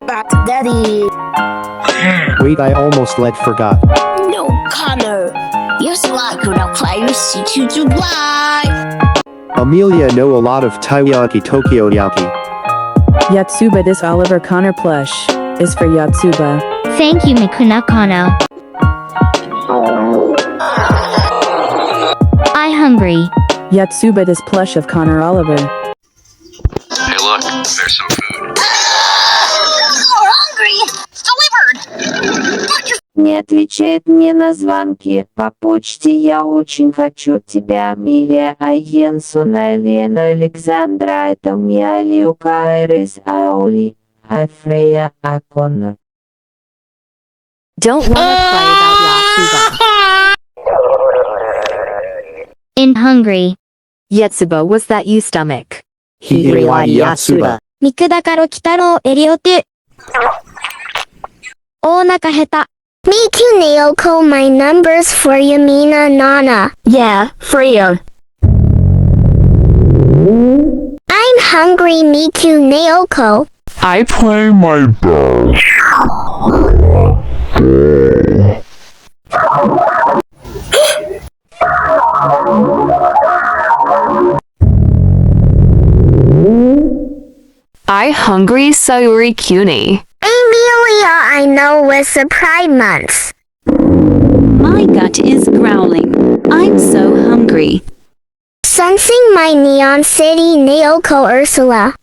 back to Daddy. Wait, I almost forgot. No, Connor. Yes, like when I play you see to July. Amelia know a lot of Taiyaki Tokyo Yaki. Yatsuba. This Oliver Connor plush is for Yatsuba. Thank you, Mikuna Kano. I hungry. Yatsuba. This plush of Connor Oliver. Hey look, there's some food. So hungry. Delivered. Не отвечает мне на звонки по почте. Я очень хочу тебя, Амелия Айенсона, Елена Александра, это Мия Люка, Айрис Аули, Афрея Аконнор. Don't wanna cry about Yatsuba. In hungry. Yatsuba, was that you stomach? Hiiroi Yatsuba. ミクダカロキタロウエリオトゥ。お腹減った。Miku Naoko, my number's for Yamina Nana. Yeah, Freya. I'm hungry, Miku Naoko. I play my ball. I hungry Sayuri Kuni. Amelia, I know was a Pride Month. My gut is growling. I'm so hungry. Sensing my Neon City Naoko Ursula.